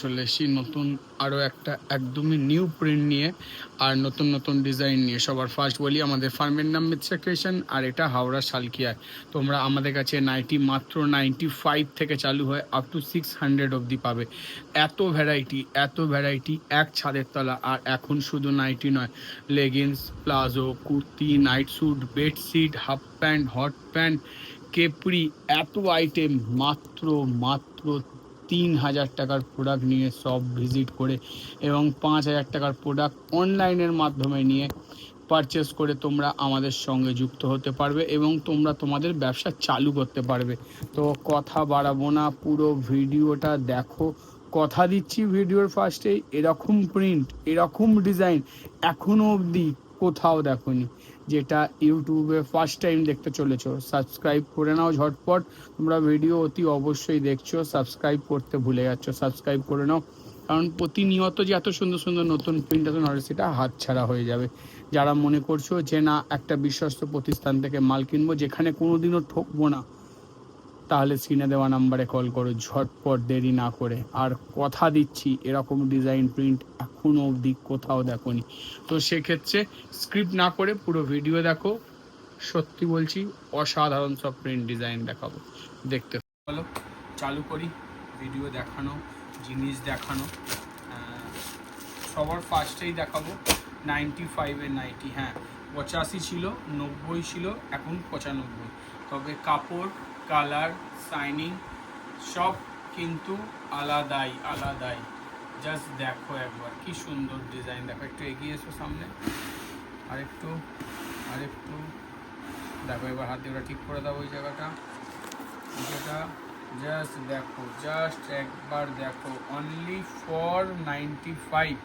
চলে এসেছি নতুন আরও একটা একদমই নিউ প্রিন্ট নিয়ে আর নতুন নতুন ডিজাইন নিয়ে। সবার ফার্স্ট বলি আমাদের ফার্মের নাম মিত্রা ক্রিয়েশন, আর এটা হাওড়া শালকিয়ায়। তোমরা আমাদের কাছে নাইটি মাত্র 95 থেকে চালু হয় আপ টু 600 অবধি পাবে। এত ভ্যারাইটি এক ছাদের তলা। আর এখন শুধু নাইটি নয়, leggings, palazzo, kurti, night suit, bedsheet, half pant, hot pant, capri, এত আইটেম মাত্র মাত্র 3000 টাকার প্রোডাক্ট নিয়ে সব ভিজিট করে এবং 5000 টাকার প্রোডাক্ট অনলাইনের মাধ্যমে নিয়ে পারচেস করে তোমরা আমাদের সঙ্গে যুক্ত হতে পারবে এবং তোমরা তোমাদের ব্যবসা চালু করতে পারবে। তো কথা বাড়াবো না, পুরো ভিডিওটা দেখো। কথা দিচ্ছি ভিডিওর ফার্স্টেই, এরকম প্রিন্ট, এরকম ডিজাইন এখনও অবধি কোথাও দেখোনি। যেটা ইউটিউবে ফার্স্ট টাইম দেখতে চলেছো, সাবস্ক্রাইব করে নাও ঝটপট। তোমরা ভিডিও অতি অবশ্যই দেখছো, সাবস্ক্রাইব করতে ভুলে যাচ্ছ, সাবস্ক্রাইব করে নাও। কারণ প্রতিনিয়ত যে এত সুন্দর সুন্দর নতুন প্রিন্ট আসবে নাহলে সেটা হাতছাড়া হয়ে যাবে। যারা মনে করছো যে না একটা বিশ্বস্ত প্রতিষ্ঠান থেকে মাল কিনবো যেখানে কোনোদিনও ঠকবো না, তাহলে স্ক্রিনে দেওয়া নাম্বারে কল করো ঝটপট, দেরি না করে। আর কথা দিচ্ছি এরকম ডিজাইন প্রিন্ট এখনও অবধি কোথাও দেখোনি। তো সেক্ষেত্রে স্ক্রিপ্ট না করে পুরো ভিডিও দেখো। সত্যি বলছি অসাধারণ সব প্রিন্ট ডিজাইন দেখাবো, দেখতে চলো চালু করি। ভিডিও দেখানো, জিনিস দেখানো। সবার ফার্স্টেই দেখাবো 95-এর নাইটি। হ্যাঁ, 85 ছিল, 90 ছিল, এখন 95। তবে কাপড়, কালার, শাইনিং সব কিন্তু আলাদাই। জাস্ট দেখো একবার কি সুন্দর ডিজাইন। দেখো, একটু এগিয়ে এসো সামনে, আরেকটু দেখো। এবার হাত দিয়ে ওটা ঠিক করে দাও ওই জায়গাটা, যেটা জাস্ট দেখো, জাস্ট একবার দেখো। অনলি ফর 95,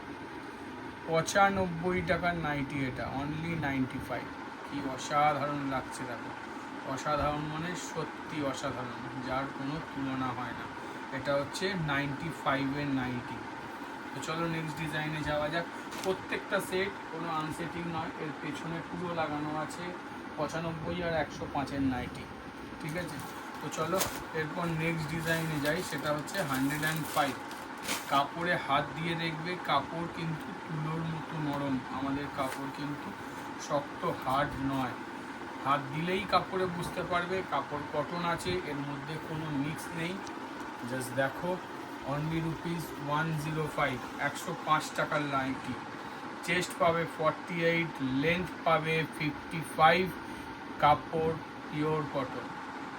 95 টাকার নাইটি এটা, অনলি 95। কি অসাধারণ লাগছে দেখো, অসাধারণ মানে সত্যি অসাধারণ, যার কোনো তুলনা হয় না। এটা হচ্ছে 95-এর নাইটি। তো চলো নেক্সট ডিজাইনে যাওয়া যাক। প্রত্যেকটা সেট কোনো আনসেটিং নয়, এর পেছনে পুরো লাগানো আছে 95 আর 105-এর নাইটি, ঠিক আছে। তো চলো এরপর নেক্সট ডিজাইনে যাই, সেটা হচ্ছে 105। কাপড়ে হাত দিয়ে দেখবে, কাপড় কিন্তু তুলোর মতো নরম। আমাদের কাপড় কিন্তু শক্ত, হার্ড নয়। হাত দিলেই কাপড়ে বুঝতে পারবে কাপড় কটন আছে, এর মধ্যে কোনো মিক্স নেই। জাস্ট দেখো, অনলি রুপিস 105, 105 টাকার নাইটি। চেস্ট পাবে 48, লেন্থ পাবে 55, কাপড় পিওর কটন,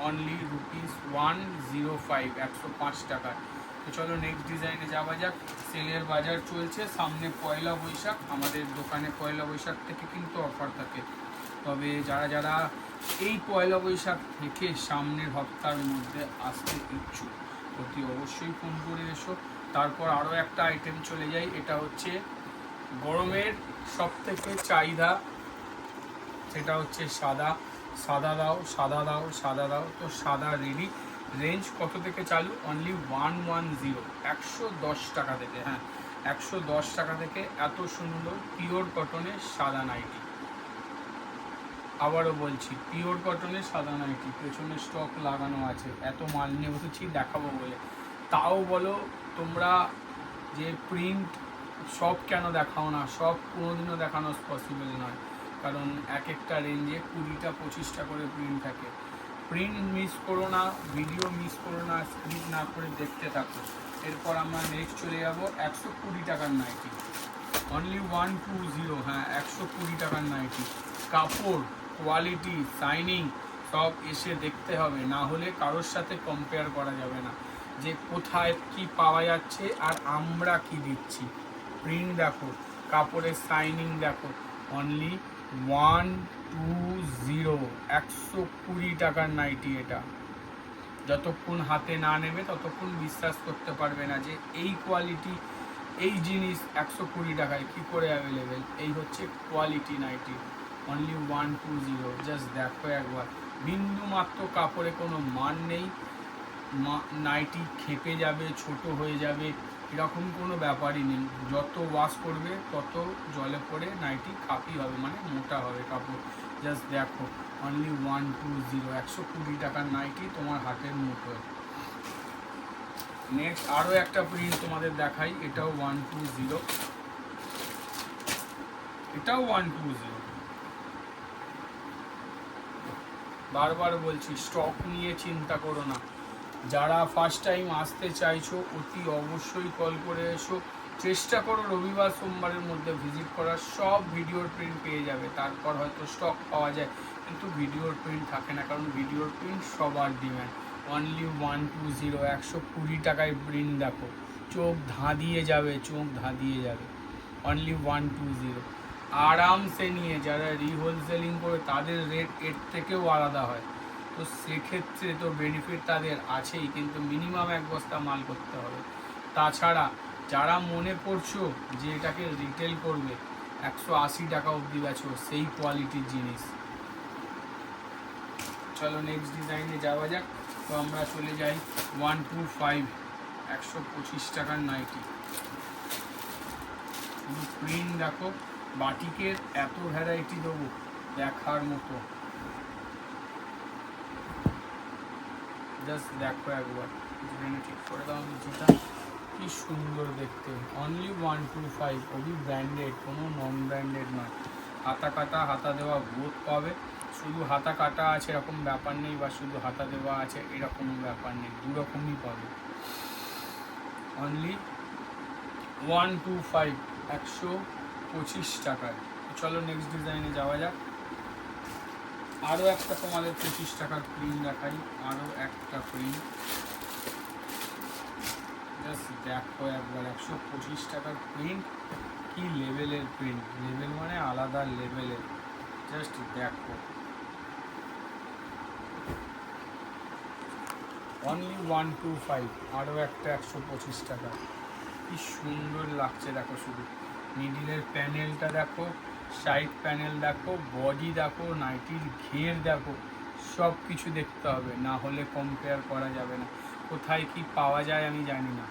অনলি রুপিস 105, 105 টাকায়। তো চলো নেক্সট ডিজাইনে যাওয়া যাক। সেলের বাজার চলছে, সামনে পয়লা বৈশাখ। আমাদের দোকানে পয়লা বৈশাখ থেকে কিন্তু অফার থাকে। তবে যারা যারা এই পয়লা বৈশাখ থেকে সামনের হপ্তার মধ্যে আসতে ইচ্ছুক, অতি অবশ্যই ফোন করে এসো। তারপর আরও একটা আইটেম চলে যাই, এটা হচ্ছে গরমের সব থেকে চাহিদা, সেটা হচ্ছে সাদা। সাদা দাও। তো সাদা রেডি। রেঞ্জ কত থেকে চালু? অনলি 110, 110 টাকা থেকে। হ্যাঁ, 110 টাকা থেকে এত সুন্দর পিওর কটনের সাদা নাইটি। আবারও বলছি, পিওর কটনের সাদা নাইটি। পেছনে স্টক লাগানো আছে, এত মাল নিয়ে বসেছি দেখাবো বলে। তাও বলো তোমরা যে প্রিন্ট সব কেন দেখাও না? সব কোনোদিনও দেখানো পসিবল নয়, কারণ এক একটা রেঞ্জে 20টা 25টা করে প্রিন্ট থাকে। প্রিন্ট মিস করো না, ভিডিও মিস করো না, স্ক্রিপ না করে দেখতে থাকো। এরপর আমরা নেক্সট চলে যাবো 120 টাকার নাইটি। অনলি 120, হ্যাঁ 120 টাকার নাইটি। কাপড়, কোয়ালিটি, শাইনিং সব এসে দেখতে হবে, না হলে কারোর সাথে কম্পেয়ার করা যাবে না যে কোথায় কি পাওয়া যাচ্ছে আর আমরা কি দিচ্ছি। প্রিন্ট দেখো, কাপড়ের শাইনিং দেখো। অনলি 120, 120 টাকার নাইটি এটা। যতক্ষণ হাতে না নেবে ততক্ষণ বিশ্বাস করতে পারবে না যে এই কোয়ালিটি, এই জিনিস 120 টাকায় কী করে অ্যাভেলেবেল। এই হচ্ছে কোয়ালিটি নাইটি, অনলি 120। জাস্ট দেখো একবার, বিন্দু মাত্র কাপড়ে কোনো মান নেই। নাইটি খেপে যাবে, ছোট হয়ে যাবে, এরকম কোনো ব্যাপারই নেই। যত ওয়াশ করবে তত জলে পড়ে নাইটি খাপি হবে, মানে মোটা হবে কাপড়। জাস্ট দেখো, অনলি 120, 120 টাকার নাইটি তোমার হাতের মুঠোয়। নেক্সট আরও একটা প্রিন্ট তোমাদের দেখাই, এটাও 120, এটাও 120। বারবার বলছি স্টক নিয়ে চিন্তা করো না, যারা ফার্স্ট টাইম আসতে চাইছো অতি অবশ্যই কল করে এসো, চেষ্টা করো রবিবার সোমবারের মধ্যে ভিজিট করার, সব ভিডিওর প্রিন্ট পেয়ে যাবে। তারপর হয়তো স্টক পাওয়া যায় কিন্তু ভিডিওর প্রিন্ট থাকে না, কারণ ভিডিওর প্রিন্ট সবার ডিম্যান্ড। অনলি 120, 120 টাকায় প্রিন্ট দেখো, চোখ ধাঁধিয়ে যাবে, চোখ ধাঁধিয়ে যাবে। অনলি 120 আরামসে নিয়ে যারা রিহোলসেলিং করে তাদের রেট এর থেকেও আলাদা হয়, তো সেক্ষেত্রে তো বেনিফিট তাদের আছেই, কিন্তু মিনিমাম 1 বস্তা মাল করতে হবে। তাছাড়া যারা মনে করছো যে এটাকে রিটেল করবে, 180 টাকা অবধি বেচো সেই কোয়ালিটির জিনিস। চলো নেক্সট ডিজাইনে যাওয়া যাক। তো আমরা চলে যাই 125, 125 টাকার নাইটি। প্রিন্ট দেখো, বাটিকের এত ভ্যারাইটি দেবো দেখার মতো, জাস্ট দেখো একবার, ঠিক করে দাও যেটা, কি সুন্দর দেখতে। অনলি 125, খুবই ব্র্যান্ডেড, কোনো নন ব্র্যান্ডেড নয়। হাতা কাটা হাতা দেওয়া বোধ পাবে, শুধু হাতা কাটা আছে এরকম ব্যাপার নেই, বা শুধু হাতা দেওয়া আছে এরকম ব্যাপার নেই, দুরকমই পাবে। অনলি 125, 125 টাকায়। চলো নেক্সট ডিজাইনে যাওয়া যাক। আরও একটা তোমাদের 25 টাকার প্রিন্ট দেখাই, আরও একটা প্রিন্ট, জাস্ট দেখো একবার, 125 টাকার প্রিন্ট, কি লেভেলের প্রিন্ট, লেভেল মানে আলাদা লেভেলের, জাস্ট দেখো। অনলি 125, আরও একটা 125 টাকা, কি সুন্দর লাগছে দেখো, শুধু মিডিলের প্যানেলটা দেখো, সাইড প্যানেল দেখো, বডি দেখো, নাইটির ঘের দেখো, সব কিছু দেখতে হবে, না হলে কম্পেয়ার করা যাবে না। কোথায় কি পাওয়া যায় আমি জানি না,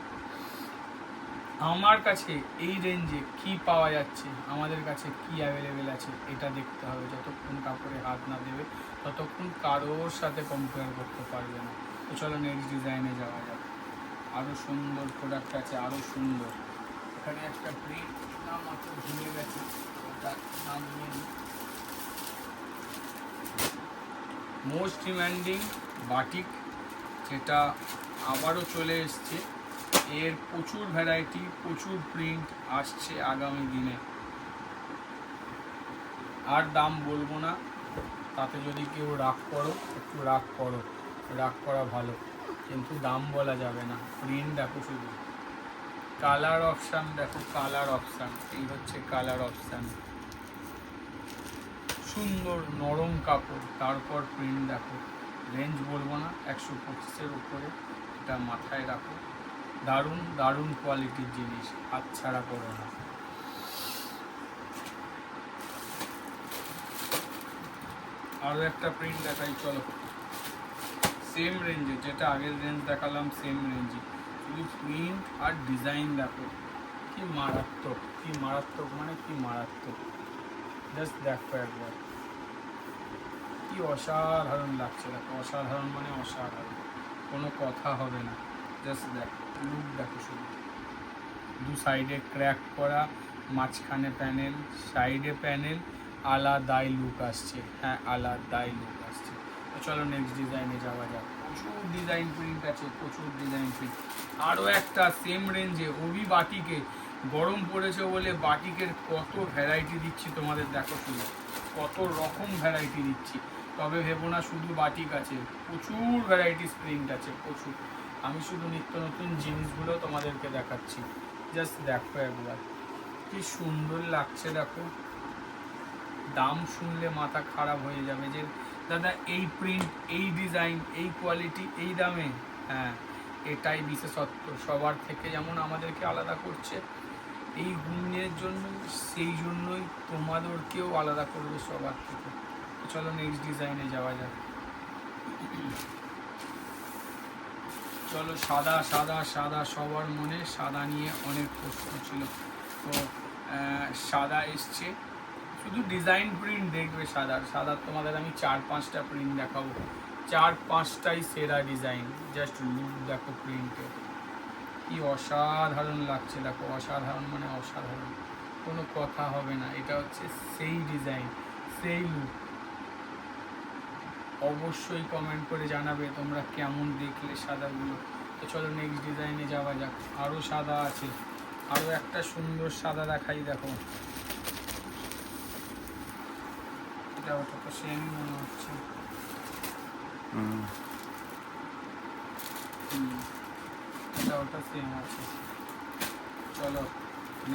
আমার কাছে এই রেঞ্জে কি পাওয়া যাচ্ছে, আমাদের কাছে কি অ্যাভেলেবেল আছে, এটা দেখতে হবে। যতক্ষণ কাপড়ে হাত না দেবে ততক্ষণ কারোর সাথে কম্পেয়ার করতে পারবে না। তো চলো নেক্সট ডিজাইনে যাওয়া যাক। আরও সুন্দর প্রোডাক্ট আছে, আরও সুন্দর। এখানে একটা প্রিন্ট নাম মাত্র ভুলে গেছি, ওটা নাম নিয়ে নিই। মোস্ট ডিমান্ডিং বাটিক, যেটা আবারও চলে এসছে, এর প্রচুর ভ্যারাইটি, প্রচুর প্রিন্ট আসছে আগামী দিনে। আর দাম বলবো না, তাতে যদি কেউ রাগ করো একটু রাগ করো, রাগ করা ভালো, কিন্তু দাম বলা যাবে না। প্রিন্ট দেখো শুধু, কালার অপশান দেখো, কালার অপশান, এই হচ্ছে কালার অপশান, সুন্দর নরম কাপড়, তারপর প্রিন্ট দেখো। রেঞ্জ বলবো না, 125-এর উপরে, এটা মাথায় রাখো। দারুণ দারুণ কোয়ালিটির জিনিস, হাতছাড়া করো না। আরও একটা প্রিন্ট দেখাই, চলো। সেম রেঞ্জে, যেটা আগের রেঞ্জ দেখালাম সেম রেঞ্জে, শুধু প্রিন্ট আর ডিজাইন দেখো, কি মারাত্মক, কি মারাত্মক মানে কি মারাত্মক, জাস্ট দেখো একবার, কি অসাধারণ লাগছে দেখো, অসাধারণ মানে অসাধারণ, কোনো কথা হবে না। জাস্ট দেখো, লুক দেখো শুধু, দু সাইডে ক্র্যাক করা, মাঝখানে প্যানেল, সাইডে প্যানেল, আলাদাই লুক আসছে, হ্যাঁ আলাদাই লুক আসছে। তো চলো নেক্সট ডিজাইনে যাওয়া যাক। প্রচুর ডিজাইন প্রিন্ট আছে, প্রচুর ডিজাইন প্রিন্ট। আরও একটা সেম রেঞ্জে ওবি বাটিকে, গরম পড়েছে বলে বাটিকের কত ভ্যারাইটি দিচ্ছি তোমাদের, দেখো শুধু কত রকম ভ্যারাইটি দিচ্ছি। তবে ভেবো না শুধু বাটিক আছে, প্রচুর ভ্যারাইটিস প্রিন্ট আছে, প্রচুর। আমি শুধু নিত্য নতুন জিনিসগুলো তোমাদেরকে দেখাচ্ছি, জাস্ট দেখো একবার, কি সুন্দর লাগছে দেখো। দাম শুনলে মাথা খারাপ হয়ে যাবে যে দাদা এই প্রিন্ট, এই ডিজাইন, এই কোয়ালিটি, এই দামে। হ্যাঁ, এটাই বিশেষত্ব, সবার থেকে যেমন আমাদেরকে আলাদা করছে এই গুণের জন্য, সেই জন্যই তোমাদেরকেও আলাদা করবে সবার থেকে। চলো নেক্সট ডিজাইনে যাওয়া যাক। চলো, সাদা সাদা সাদা, সবার মনে সাদা নিয়ে অনেক প্রশ্ন ছিল, তো সাদা এসছে, শুধু ডিজাইন প্রিন্ট দেখবে সাদার। সাদার তোমাদের আমি 4-5টা প্রিন্ট দেখাবো, 4-5টাই সেরা ডিজাইন, জাস্ট লুক দেখো প্রিন্টের, কি অসাধারণ লাগছে দেখো, অসাধারণ মানে অসাধারণ, কোনো কথা হবে না। এটা হচ্ছে সেই ডিজাইন, সেই লুক। অবশ্যই কমেন্ট করে জানাবে তোমরা কেমন দেখলে সাদাগুলো। তো চলো নেক্সট ডিজাইনে যাওয়া যাক। আরও সাদা আছে, আরও একটা সুন্দর সাদা দেখাই দেখো। এটা ওটা তো সেমই মনে হচ্ছে। এটা ওটা সেম আছে। চলো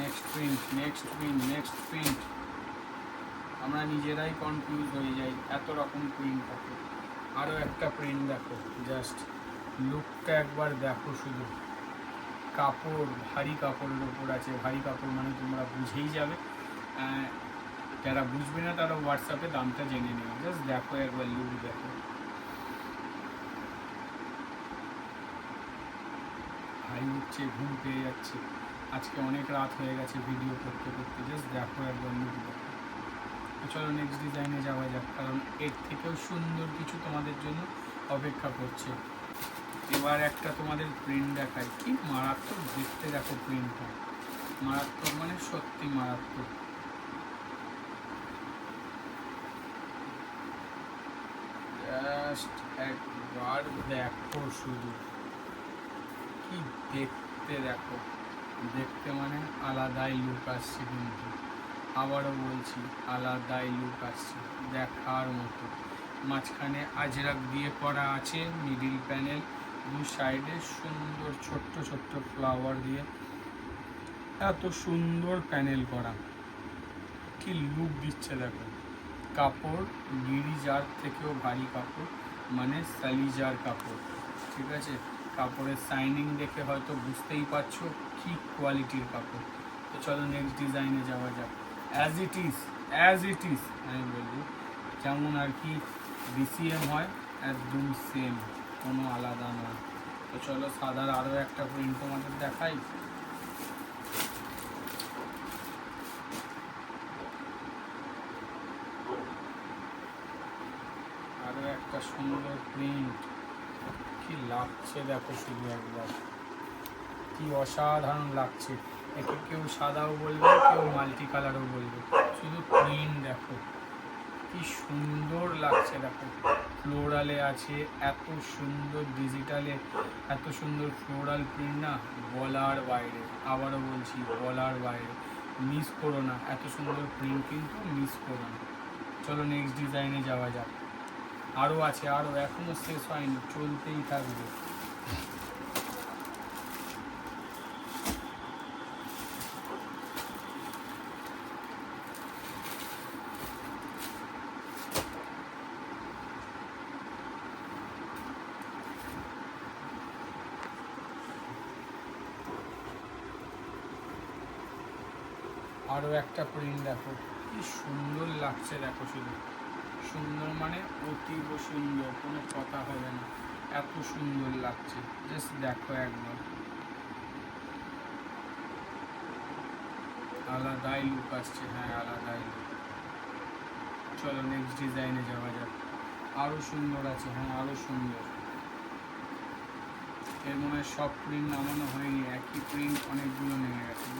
next print, next print, next print. আমরা নিজেরাই কনফিউজ হয়ে যাই, এত রকম প্রিন্ট থাকে। আরও একটা প্রিন্ট দেখো, জাস্ট লুকটা একবার দেখো শুধু। কাপড় ভারী কাপড়ের ওপর আছে, ভারী কাপড় মানে তোমরা বুঝেই যাবে। যারা বুঝবে না তারা হোয়াটসঅ্যাপে দামটা জেনে নেবে। জাস্ট দেখো একবার লুক দেখো, হাই উঠছে, ঘুম পেয়ে যাচ্ছে। আজকে অনেক রাত হয়ে গেছে ভিডিও করতে করতে। জাস্ট দেখো একবার লুক দেখো। তো চলো নেক্সট ডিজাইনে যাওয়া যাক, কারণ এর থেকেও সুন্দর কিছু তোমাদের জন্য অপেক্ষা করছে। এবার একটা তোমাদের প্রিন্ট দেখাই, কি মারাত্মক দেখতে দেখো প্রিন্টটা, মারাত্মক মানে সত্যি মারাত্মক। জাস্ট একবার দেখো শুধু, কি দেখতে দেখো, দেখতে মানে আলাদাই লুক আসছে। কিন্তু আবারও বলছি আলাদাই লুক আসছে, দেখার মতো। মাঝখানে আজরাক দিয়ে করা আছে, মিডিল প্যানেল, দু সাইডে সুন্দর ছোট্ট ছোট্ট ফ্লাওয়ার দিয়ে এত সুন্দর প্যানেল করা, কি লুক দিচ্ছে দেখো। কাপড় গিরিজার থেকেও ভারী কাপড়, মানে সালিজার কাপড়, ঠিক আছে। কাপড়ের শাইনিং দেখে হয়তো বুঝতেই পারছো কি কোয়ালিটির কাপড়। তো চলো নেক্সট ডিজাইনে যাওয়া যাক। As it is, as it is আমি বলবো, যেমন আর কি ডিসিএম হয় একদম সেম, কোনো আলাদা নয়। তো চলো সাদার আরও একটা প্রিন্ট তোমাদের দেখাই। আরও একটা সুন্দর প্রিন্ট, কি লাগছে দেখো শুধু একবার, কি অসাধারণ লাগছে। একে কেউ সাদাও বলবে, কেউ মাল্টি কালারও বলবে, শুধু প্রিন্ট দেখো কি সুন্দর লাগছে দেখো। ফ্লোরালে আছে, এত সুন্দর ডিজিটালে এত সুন্দর ফ্লোরাল প্রিন্ট না, বলার বাইরে। আবারও বলছি বলার বাইরে, মিস করো না, এত সুন্দর প্রিন্ট কিন্তু মিস করো না। চলো নেক্সট ডিজাইনে যাওয়া যাক। আরও আছে, আরও এখনও শেষ হয়নি, চলতেই থাকবে। আরও একটা প্রিন্ট দেখো, কি সুন্দর লাগছে দেখো শুধু। সুন্দর মানে অতীব সুন্দর, কোনো কথা হবে না, এত সুন্দর লাগছে। জাস্ট দেখো একবার, আলাদাই লুক আসছে। হ্যাঁ আলাদাই লুক। চলো নেক্সট ডিজাইনে যাওয়া যাক। আরও সুন্দর আছে, হ্যাঁ আরও সুন্দর। এর মনে হয় সব প্রিন্ট নামানো হয়নি, একই প্রিন্ট অনেকগুলো নেমে গেছে।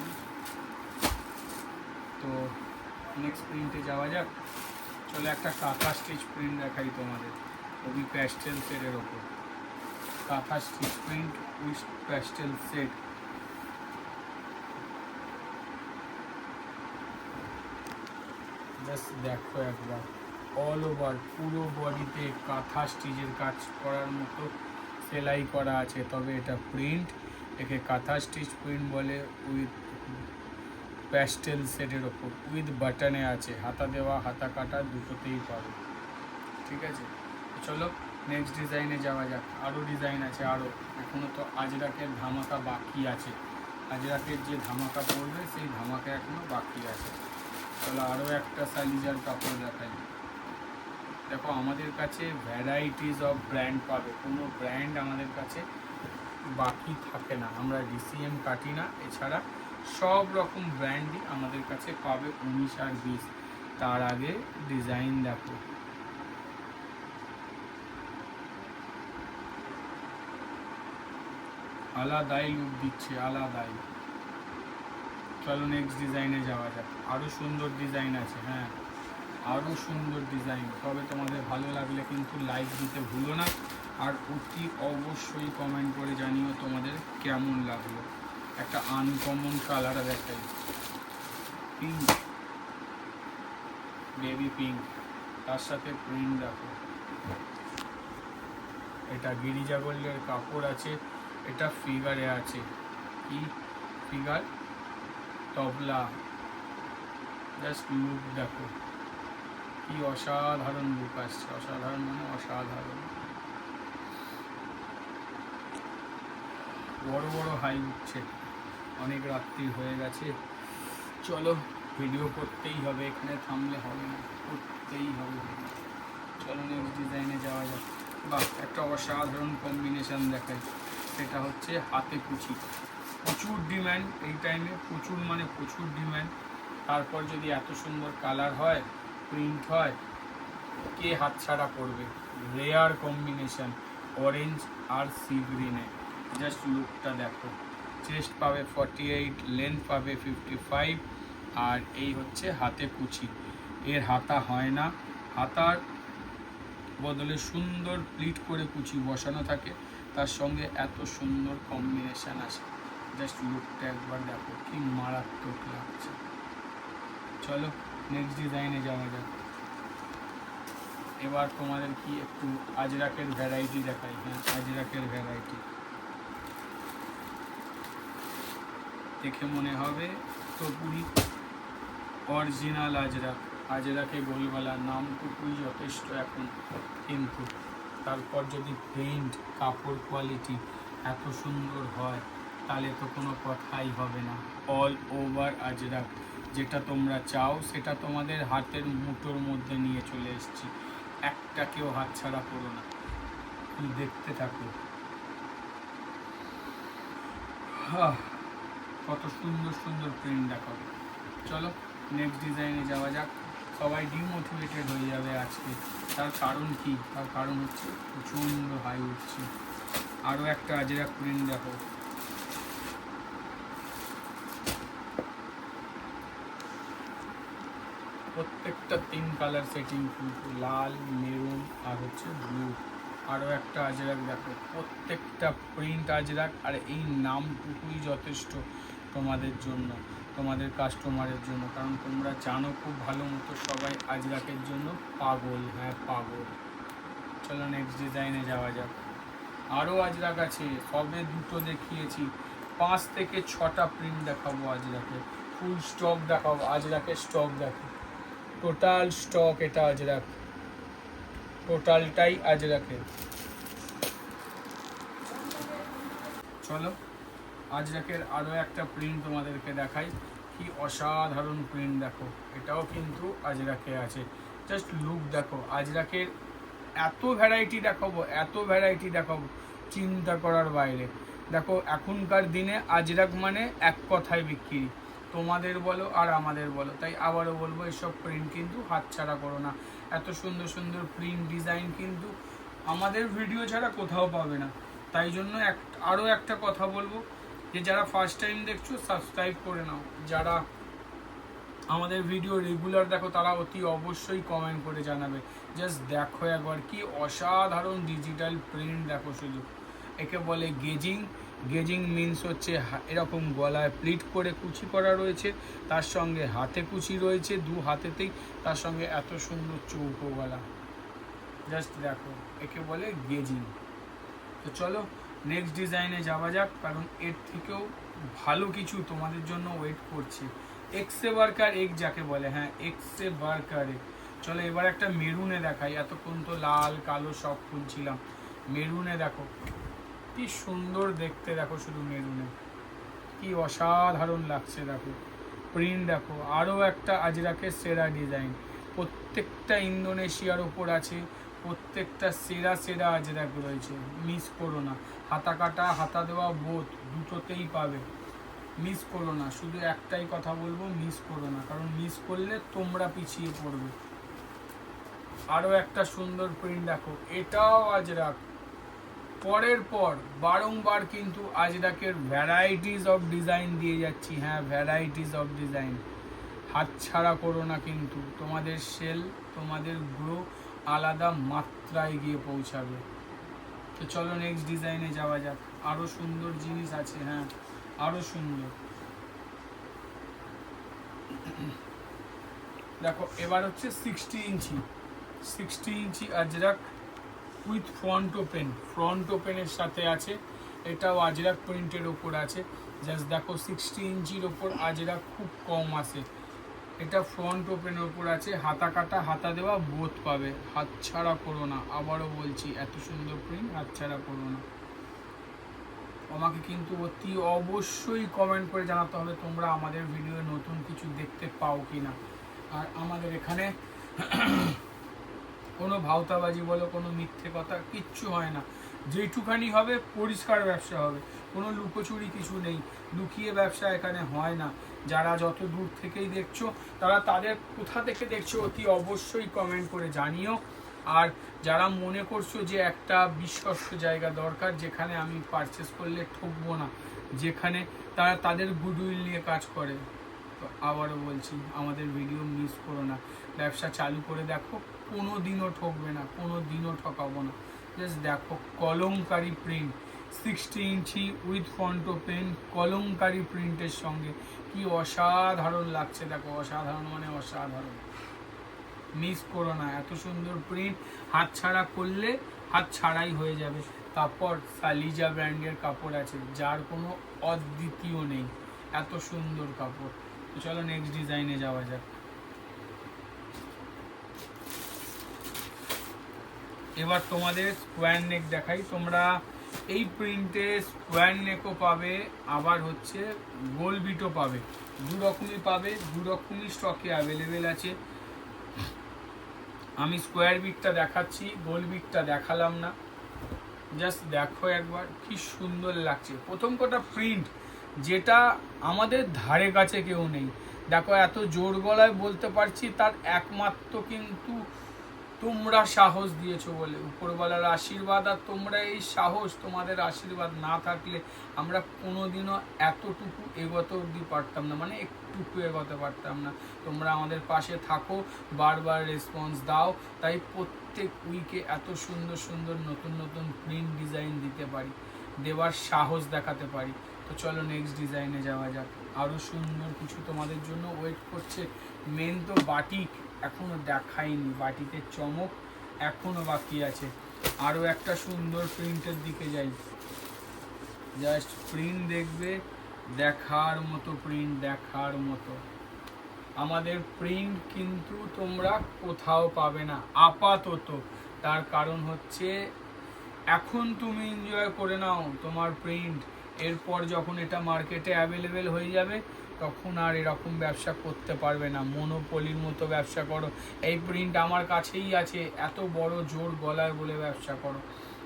তো নেক্সট প্রিন্টে যাওয়া যাক। চলো একটা কাঁথা স্টিচ প্রিন্ট দেখাই তোমাদের, ওই প্যাস্টেল শেডের ওপর। Kantha stitch print with pastel shade. Just দেখো একবার, অল ওভার পুরো বডিতে কাঁথা স্টিচের কাজ করার মতো সেলাই করা আছে। তবে এটা প্রিন্ট, একে কাঁথা স্টিচ প্রিন্ট বলে। উইথ প্যাস্টেল শেডের ওপর, উইথ বাটনে আছে, হাতা দেওয়া হাতা কাটা দুটোতেই পাবে, ঠিক আছে। চলো নেক্সট ডিজাইনে যাওয়া যাক। আরও ডিজাইন আছে, আরও এখনও তো আজরাকের ধামাকা বাকি আছে। আজরাকের যে ধামাকা পড়বে সেই ধামাকা এখনও বাকি আছে। চলো আরও একটা সালিজার কাপড় দেখাই। দেখো আমাদের কাছে ভ্যারাইটিস অফ ব্র্যান্ড পাবে, কোনো ব্র্যান্ড আমাদের কাছে বাকি থাকে না। আমরা ডিসিএম কাটি না, এছাড়া সব রকম ব্র্যান্ডই আমাদের কাছে পাবে 19 আর 20। তার আগে ডিজাইন দেখো, আলাদাই লুক দিচ্ছে, আলাদাই। চলো নেক্সট ডিজাইনে যাওয়া যাক। আরও সুন্দর ডিজাইন আছে, হ্যাঁ আরও সুন্দর ডিজাইন। তবে তোমাদের ভালো লাগলে কিন্তু লাইক দিতে ভুলো না, আর অতি অবশ্যই কমেন্ট করে জানিও তোমাদের কেমন লাগলো। একটা আনকমন কালার দেখাই, পিঙ্ক, বেবি পিঙ্ক, তার সাথে প্রিন্ট দেখো। এটা গিরিজা গোল্ডের কাপড় আছে, এটা ফিগারে আছে, কি ফিগার, তবলা। জাস্ট লুক দেখো, কি অসাধারণ লুক আসছে, অসাধারণ মানে অসাধারণ। বড় বড় হাই উঠছে, অনেক রাত্রি হয়ে গেছে, চলো ভিডিও করতেই হবে, এখানে থামলে হবে না, করতেই হবে। চলো নেক্সট ডিজাইনে যাওয়া যাক। বাহ, একটা অসাধারণ কম্বিনেশন দেখাই, সেটা হচ্ছে হাতে কুচি। প্রচুর ডিম্যান্ড এই টাইমে, প্রচুর মানে প্রচুর ডিম্যান্ড। তারপর যদি এত সুন্দর কালার হয়, প্রিন্ট হয়, কে হাতছাড়া করবে। রেয়ার কম্বিনেশন, অরেঞ্জ আর সি গ্রিনে। জাস্ট লুকটা দেখো। চেস্ট পাবে 48, লেন্থ পাবে 55, আর এই হচ্ছে হাতে কুচি। এর হাতা হয় না, হাতার বদলে সুন্দর প্লিট করে কুচি বসানো থাকে, তার সঙ্গে এত সুন্দর কম্বিনেশন আসে। জাস্ট লুকটা একবার দেখো, কি মারাত্মক লাগছে। চলো নেক্সট ডিজাইনে যাওয়া যাক। এবার তোমাদের কি একটু আজরাকের ভ্যারাইটি দেখাই। হ্যাঁ আজরাকের ভ্যারাইটি দেখে মনে হবে তো পুরি অরিজিনাল আজরাক। আজরাকে গোলগলা নামটুকুই যথেষ্ট এখন, কিন্তু তারপর যদি প্রিন্ট, কাপড় কোয়ালিটি এত সুন্দর হয়, তাহলে তো কোনো কথাই হবে না। অল ওভার আজরাক, যেটা তোমরা চাও সেটা তোমাদের হাতের মুঠোর মধ্যে নিয়ে চলে এসেছি। একটাকেও হাতছাড়া করো না, দেখতে থাকো। কত সুন্দর সুন্দর প্রিন্ট দেখাবো। চলো নেক্সট ডিজাইনে যাওয়া যাক। সবাই ডিমোটিভেটেড হয়ে যাবে আজকে, তার কারণ কি? তার কারণ হচ্ছে প্রচণ্ড হাই উঠছে। আরও একটা আজরাক প্রিন্ট দেখো, প্রত্যেকটা 3 কালার সেটিং, কিন্তু লাল, মেরুন আর হচ্ছে ব্লু। আরও একটা আজরাক দেখো, প্রত্যেকটা প্রিন্ট আজরাক, আর এই নামটুকুই যথেষ্ট তোমাদের জন্য, তোমাদের কাস্টমারের জন্য। কারণ তোমরা জানো খুব ভালো মতো সবাই আজরাকের জন্য পাগল, হ্যাঁ পাগল। চলো নেক্সট ডিজাইনে যাওয়া যাক। আরও আজরাক আছে, সবে দুটো দেখিয়েছি, 5 থেকে 6টা প্রিন্ট দেখাবো আজরাকে। ফুল স্টক দেখাবো, আজরাকের স্টক দেখো, টোটাল স্টক। এটা আজরাক, টোটালটাই আজরাকের। চলো আজরাকের আরও একটা প্রিন্ট তোমাদেরকে দেখাই, কি অসাধারণ প্রিন্ট দেখো। এটাও কিন্তু আজরাকে আছে। জাস্ট লুক দেখো, আজরাকের এত ভ্যারাইটি দেখাবো, এত ভ্যারাইটি দেখাবো, চিন্তা করার বাইরে। দেখো এখনকার দিনে আজরাক মানে এক কথায় বিক্রি, তোমাদের বলো আর আমাদের বলো। তাই আবারও বলবো, এসব প্রিন্ট কিন্তু হাতছাড়া করো না। এত সুন্দর সুন্দর প্রিন্ট ডিজাইন কিন্তু আমাদের ভিডিও ছাড়া কোথাও পাবে না। তাই জন্য আরও একটা কথা বলবো, যে যারা ফার্স্ট টাইম দেখছো সাবস্ক্রাইব করে নাও, যারা আমাদের ভিডিও রেগুলার দেখো তারা অতি অবশ্যই কমেন্ট করে জানাবে। জাস্ট দেখো একবার, কি অসাধারণ ডিজিটাল প্রিন্ট দেখো শুধু। একে বলে গেজিং। গেজিং মিন্স হচ্ছে এরকম গলায় প্লিট করে কুচি করা রয়েছে, তার সঙ্গে হাতে কুচি রয়েছে, দু হাতেতেই, তার সঙ্গে এত সুন্দর চৌকো গলা। জাস্ট দেখো, একে বলে গেজিং। তো চলো নেক্সট ডিজাইনে যাওয়া যাক, কারণ এর থেকেও ভালো কিছু তোমাদের জন্য ওয়েট করছে। এক্সে বার্কার এক যাকে বলে, হ্যাঁ এক্সে বার্কার এক। চলো এবার একটা মেরুনে দেখাই। এতক্ষণ তো লাল কালো সব খুলছিলাম, মেরুনে দেখো কি সুন্দর দেখতে। দেখো শুধু মেরুনে কি অসাধারণ লাগছে, দেখো প্রিন্ট দেখো। আরও একটা আজরাকের সেরা ডিজাইন, প্রত্যেকটা ইন্দোনেশিয়ার ওপর আছে, প্রত্যেকটা সেরা সেরা আজরাক রয়েছে, মিস করো না। হাতা কাটা, হাতা দেওয়া বোথ, দুটোতেই পাবে, মিস করো না। শুধু একটাই কথা বলবো, মিস করো না, কারণ মিস করলে তোমরা পিছিয়ে পড়বে। আরও একটা সুন্দর প্রিন্ট দেখো, এটাও আজরাক, পরের পর বারংবার কিন্তু আজরাকের ভ্যারাইটিস অফ ডিজাইন দিয়ে যাচ্ছি। হ্যাঁ, ভ্যারাইটিস অফ ডিজাইন, হাতছাড়া করো না কিন্তু। তোমাদের সেল, তোমাদের গ্রো আলাদা মাত্রায় গিয়ে পৌঁছাবে। তো চলো নেক্সট ডিজাইনে যাওয়া যাক। আরও সুন্দর জিনিস আছে, হ্যাঁ আরও সুন্দর। দেখো এবার হচ্ছে 60 ইঞ্চি আজরাক উইথ ফ্রন্ট ওপেনের সাথে আছে। এটাও আজরাক প্রিন্টের ওপর আছে। জাস্ট দেখো 60 ইঞ্চির ওপর আজরাক খুব কম আসে। এটা ফ্রন্ট ওপেনের ওপর আছে, হাতা কাটা হাতা দেওয়া বোথ পাবে। হাতছাড়া করো না, আবারও বলছি, এত সুন্দর প্রিন্ট হাতছাড়া করো না। আমাকে কিন্তু অতি অবশ্যই কমেন্ট করে জানাতে হবে তোমরা আমাদের ভিডিওয়ে নতুন কিছু দেখতে পাও কি না। আর আমাদের এখানে কোনো ভাওতাবাজি বলো, কোনো মিথ্যে কথা কিচ্ছু হয় না। যেটুখানি হবে পরিষ্কার ব্যবসা হবে, কোনো লুকোচুরি কিছু নেই, লুকিয়ে ব্যবসা এখানে হয় না। যারা যত দূর থেকেই দেখছো, তারা তাদের কোথা থেকে দেখছো অতি অবশ্যই কমেন্ট করে জানিও। আর যারা মনে করছো যে একটা বিশ্বস্ত জায়গা দরকার যেখানে আমি পারচেস করলে ঠকবো না, যেখানে তারা তাদের গুডউইল নিয়ে কাজ করে, তো আবারও বলছি আমাদের ভিডিও মিস করো না। ব্যবসা চালু করে দেখো, কোনো দিনও ঠকবে না, কোনো দিনও ঠকাবো না। জাস্ট দেখো kalamkari print, 60 inch with front open kalamkari প্রিন্টের সঙ্গে কি অসাধারণ লাগছে। দেখো অসাধারণ মানে অসাধারণ, মিস করো না। এত সুন্দর প্রিন্ট হাতছাড়া করলে হাতছাড়াই হয়ে যাবে। তারপর সালিজা ব্র্যান্ডের কাপড় আছে, যার কোনো অদ্বিতীয় নেই, এত সুন্দর কাপড়। তো চলো নেক্সট ডিজাইনে যাওয়া যাক। এবার তোমাদের স্কোয়ার নেক দেখাই। তোমরা এই প্রিন্টে স্কোয়ার নেকও পাবে, আবার হচ্ছে গোল বিটও পাবে, দু রকমই পাবে, দু রকমই স্টকে অ্যাভেলেবেল আছে। আমি স্কোয়ার বিটটা দেখাচ্ছি, গোল বিটটা দেখালাম না। জাস্ট দেখো একবার কি সুন্দর লাগছে। প্রথম কটা প্রিন্ট যেটা আমাদের ধারে কাছে কেউ নেই। দেখো এত জোর গলায় বলতে পারছি, তার একমাত্র কিন্তু তোমরা সাহস দিয়েছো বলে, উপরওয়ালার আশীর্বাদ। আর তোমরা এই সাহস, তোমাদের আশীর্বাদ না থাকলে আমরা কোনোদিনও এতটুকু এগোতে অবধি পারতাম না, মানে একটুকু এগোতে পারতাম না। তোমরা আমাদের পাশে থাকো, বারবার রেসপন্স দাও, তাই প্রত্যেক উইকে এত সুন্দর সুন্দর নতুন নতুন প্রিন্ট ডিজাইন দিতে পারি, দেওয়ার সাহস দেখাতে পারি। তো চলো নেক্সট ডিজাইনে যাওয়া যাক। আরও সুন্দর কিছু তোমাদের জন্য ওয়েট করছে। মেন তো বাটিক এখনো দেখাইনি, বাটিতে চমক এখনো বাকি আছে। আরও একটা সুন্দর প্রিন্টের দিকে যাই, জাস্ট প্রিন্ট দেখবে, দেখার মতো প্রিন্ট, দেখার মতো। আমাদের প্রিন্ট কিন্তু তোমরা কোথাও পাবে না আপাতত। তার কারণ হচ্ছে এখন তুমি এনজয় করে নাও তোমার প্রিন্ট, এরপর যখন এটা মার্কেটে অ্যাভেলেবেল হয়ে যাবে তখন আর এরকম ব্যবসা করতে পারবে না, মনোপলির মতো ব্যবসা করো। এই প্রিন্ট আমার কাছেই আছে, এত বড় জোর গলায় বলে ব্যবসা করো,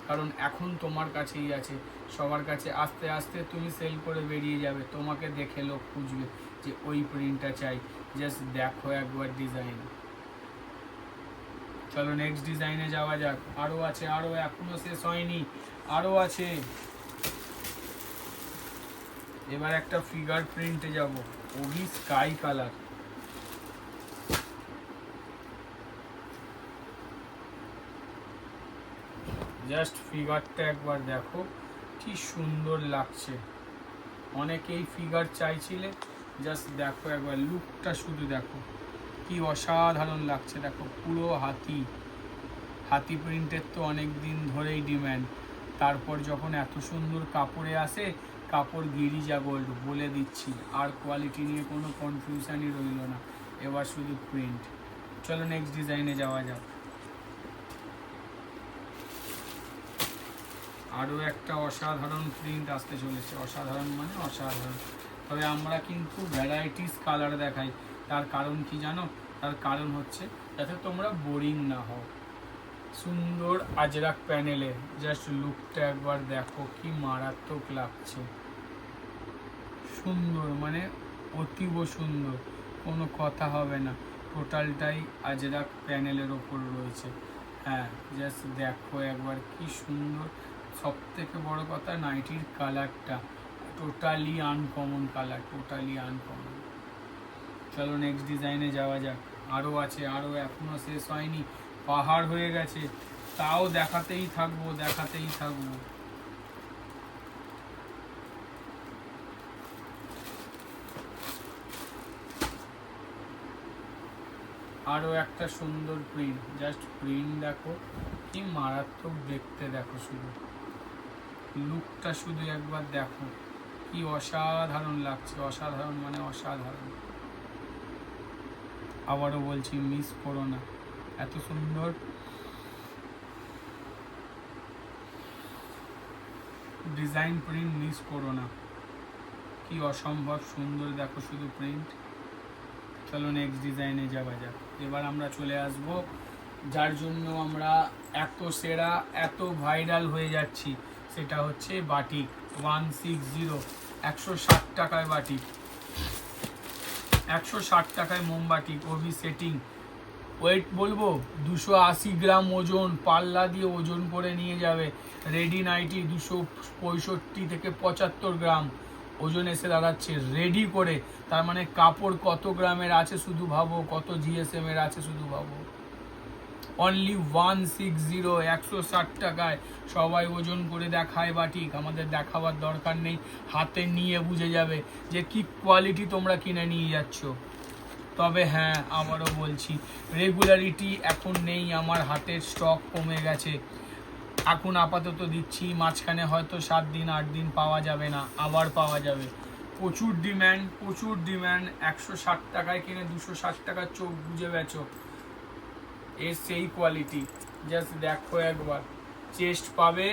কারণ এখন তোমার কাছেই আছে। সবার কাছে আস্তে আস্তে তুমি সেল করে বেরিয়ে যাবে, তোমাকে দেখে লোক খুঁজবে যে ওই প্রিন্টটা চাই। জাস্ট দেখো একবার ডিজাইন। চলো নেক্সট ডিজাইনে যাওয়া যাক। আরও আছে, আরও এখনো শেষ হয়নি, আরও আছে। এবার একটা ফিগার প্রিন্টে যাব, ওভি স্কাই কালার। জাস্ট ফিগারটা একবার দেখো কি সুন্দর লাগছে। অনেকেই ফিগার চাইছিলে, জাস্ট দেখো একবার লুকটা, শুধু দেখো কি অসাধারণ লাগছে। দেখো পুরো হাতি প্রিন্টের তো অনেক দিন ধরেই ডিম্যান্ড, তারপর যখন এত সুন্দর কাপড়ে আসে, কাপড় গিরিজা গোল্ড বলে দিচ্ছি, আর কোয়ালিটি নিয়ে কোনো কনফিউশনই রইল না। এবার শুধু প্রিন্ট। চলো নেক্সট ডিজাইনে যাওয়া যাক। আরও একটা অসাধারণ প্রিন্ট আসতে চলেছে, অসাধারণ মানে অসাধারণ। তবে আমরা কিন্তু ভ্যারাইটিস কালার দেখাই, তার কারণ কি জানো? তার কারণ হচ্ছে যাতে তোমরা বোরিং না হও। সুন্দর আজরাক প্যানেলে জাস্ট লুকটা একবার দেখো কি মারাত্মক লাগছে। সুন্দর মানে অতীব সুন্দর, কোনো কথা হবে না। টোটালটাই আজরাক প্যানেলের ওপর রয়েছে। হ্যাঁ জাস্ট দেখো একবার কি সুন্দর সব থেকে বড় কথা নাইটির কালারটা totally uncommon colour, totally uncommon. চলো নেক্সট ডিজাইনে যাওয়া যাক। আরও আছে, আরও এখনো শেষ হয়নি, পাহাড় হয়ে গেছে, তাও দেখাতেই থাকবো, দেখাতেই থাকবো। আরও একটা সুন্দর প্রিন্ট, জাস্ট প্রিন্ট দেখো কি মারাত্মক দেখতে, দেখো শুধু লুকটা শুধু একবার দেখো কি অসাধারণ লাগছে, অসাধারণ মানে অসাধারণ। আবারও বলছি মিস করো না, এত সুন্দর ডিজাইন প্রিন্ট মিস করো না, কি অসম্ভব সুন্দর দেখো শুধু প্রিন্ট। চলো নেক্সট ডিজাইনে যাওয়া যাক। এবার আমরা চলে আসব যার জন্য আমরা এত সেরা এত ভাইরাল হয়ে যাচ্ছি, সেটা হচ্ছে বাটিক 160, 160 টাকায় বাটিক, 160 টাকায় মোমবাটিক ওভি সেটিং। ওয়েট বলবো 280 গ্রাম ওজন, পাল্লা দিয়ে ওজন করে নিয়ে যাবে। রেডি নাইটি 265 থেকে 75 গ্রাম ওজন এসে দাঁড়াচ্ছে রেডি করে। তার মানে কাপড় কত গ্রামের আছে শুধু ভাবো, কত জিএসএম এর আছে শুধু ভাবো। অনলি 160, 160 টাকায় সবাই ওজন করে দেখায় বাটিক, আমাদের দেখাবার দরকার নেই, হাতে নিয়ে বুঝে যাবে যে কি কোয়ালিটি তোমরা কিনে নিয়ে যাচ্ছ। তবে হ্যাঁ আবারও বলছি, রেগুলারিটি এখন নেই, আমার হাতের স্টক কমে গেছে। এখন আপাতত দিচ্ছি, মাঝখানে হয়তো 7 দিন 8 দিন পাওয়া যাবে না, আবার পাওয়া যাবে। প্রচুর ডিম্যান্ড, প্রচুর ডিম্যান্ড। 160 টাকায় কিনে 260 টাকার চোখ বুঝে বেচো, এর সেই কোয়ালিটি। জাস্ট দেখো একবার, চেস্ট পাবে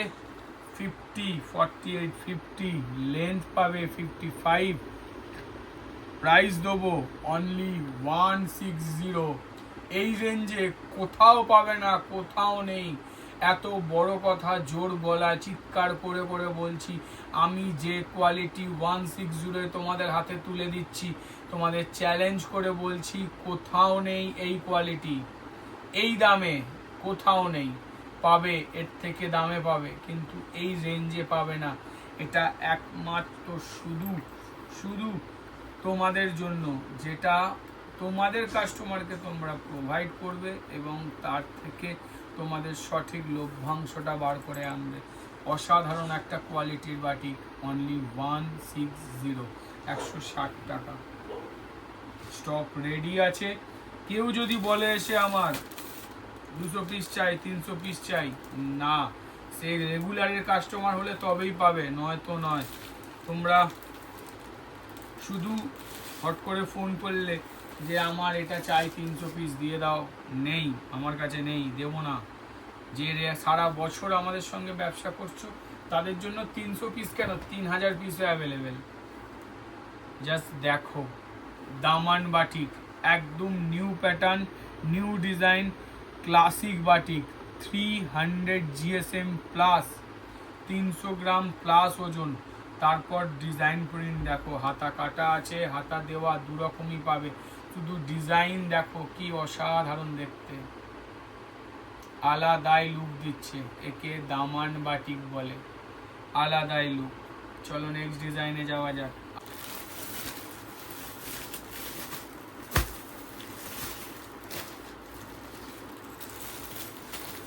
50, 48, 50, লেন্থ পাবে 55, প্রাইস দেবো অনলি 160। এই রেঞ্জে কোথাও পাবে না, কোথাও নেই। এত বড় কথা জোর গলা চিৎকার করে করে বলছি, আমি যে কোয়ালিটি 160 তোমাদের হাতে তুলে দিচ্ছি, তোমাদের চ্যালেঞ্জ করে বলছি কোথাও নেই এই কোয়ালিটি, এই দামে কোথাও নেই। পাবে এর থেকে দামে পাবে, কিন্তু এই রেঞ্জে পাবে না। এটা একমাত্র শুধু শুধু তোমাদের জন্য, যেটা তোমাদের কাস্টমারকে তোমরা প্রোভাইড করবে এবং তার থেকে তোমাদের সঠিক লভ্যাংশটা বার করে আনবে। অসাধারণ একটা কোয়ালিটির বাটিক, অনলি 160, 160 টাকা। স্টক রেডি আছে। কেউ যদি বলে এসে আমার 200 পিস চাই, 300 পিস চাই, না, সে রেগুলারের কাস্টমার হলে তবেই পাবে, নয়তো নয়। তোমরা শুধু হট করে ফোন করলে যে আমার এটা চাই 300 পিস দিয়ে দাও, নেই, আমার কাছে নেই, দেবো না। যে সারা বছর আমাদের সঙ্গে ব্যবসা করছো তাদের জন্য 300 পিস কেন, 3000 পিসও অ্যাভেলেবেল। জাস্ট দেখো দামান বাটিক, একদম new pattern, new design, classic batik, 300 GSM plus, 300 গ্রাম প্লাস ওজন। তারপর ডিজাইন প্রিন্ট দেখো, হাতা কাটা আছে, হাতা দেওয়া, দুরকমই পাবে। শুধু ডিজাইন দেখো কি অসাধারণ দেখতে, আলাদাই লুক দিচ্ছে, একে দামান বাটিক বলে, আলাদাই লুক। চলো নেক্সট ডিজাইনে যাওয়া যাক।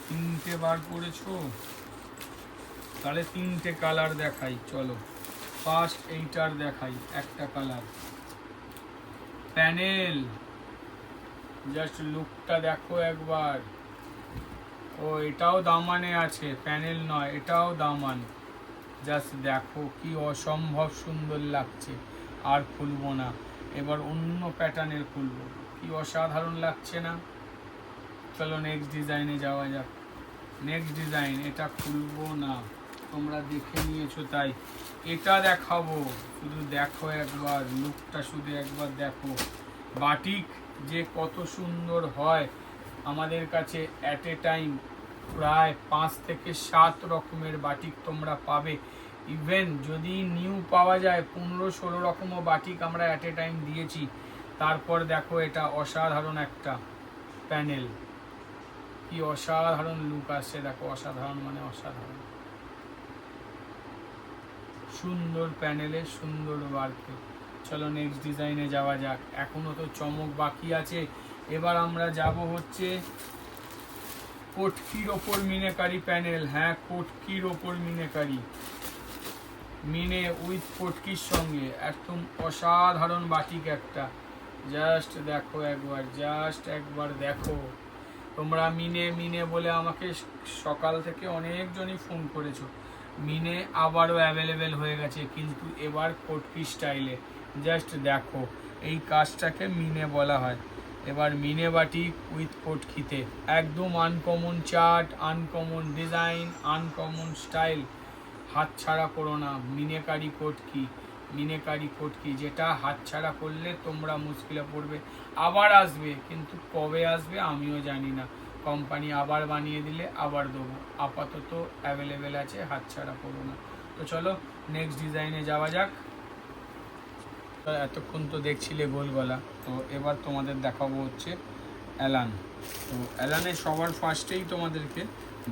তিনটে বার করেছো, তাহলে তিনটে কালার দেখাই। চলো ফার্স্ট এইটার দেখাই, একটা কালার প্যানেল, জাস্ট লুকটা দেখো একবার। ও এটাও দামানে আছে, প্যানেল নয়, এটাও দামান। জাস্ট দেখো কি অসম্ভব সুন্দর লাগছে। আর খুলবো না, এবার অন্য প্যাটার্নের খুলবো, কি অসাধারণ লাগছে না। চলো নেক্সট ডিজাইনে যাওয়া যাক। নেক্সট ডিজাইন, এটা খুলবো না, তোমরা দেখে নিয়েছো তাই এটা দেখাবো। শুধু দেখো একবার লুকটা, শুধু একবার দেখো। বাটিক যে কত সুন্দর হয় আমাদের কাছে, অ্যাট এ টাইম প্রায় 5 থেকে 7 রকমের বাটিক তোমরা পাবে। ইভেন যদি নিউ পাওয়া যায় 15-16 রকমও বাটিক আমরা অ্যাট এ টাইম দিয়েছি। তারপর দেখো এটা অসাধারণ একটা প্যানেল, কি অসাধারণ লুক আসছে দেখো, অসাধারণ মানে অসাধারণ। সুন্দর প্যানেলে সুন্দর ওয়ার্কে। চলো নেক্সট ডিজাইনে যাওয়া যাক, এখনো তো চমক বাকি আছে। এবার আমরা যাব হচ্ছে কটকির ওপর মিনেকারি প্যানেল। হ্যাঁ, কটকির ওপর মিনেকারি, মিনে উইথ কটকির সঙ্গে একদম অসাধারণ বাটিক একটা। জাস্ট দেখো একবার, জাস্ট একবার দেখো। তোমরা মিনে মিনে বলে আমাকে সকাল থেকে অনেকজনই ফোন করেছো। মিনে আবারও অ্যাভেলেবেল হয়ে গেছে, কিন্তু এবার কটকি স্টাইলে। জাস্ট দেখো, এই কাজটাকে মিনে বলা হয়। এবার মিনে বাটিক উইথ কটকিতে একদম uncommon chart, uncommon design, uncommon style. হাতছাড়া করো না মিনেকারি কটকি। মিনেকারি কটকি যেটা হাতছাড়া করলে তোমরা মুশকিলে পড়বে। আবার আসবে, কিন্তু কবে আসবে আমিও জানি না। কোম্পানি আবার বানিয়ে দিলে আবার দেবো, আপাতত অ্যাভেলেবেল আছে, হাতছাড়া করো না। তো চলো নেক্সট ডিজাইনে যাওয়া যাক। এতক্ষণ তো দেখছিলে গোল গলা, তো এবার তোমাদের দেখাবো হচ্ছে অ্যালান। তো অ্যালানে সবার ফার্স্টেই তোমাদেরকে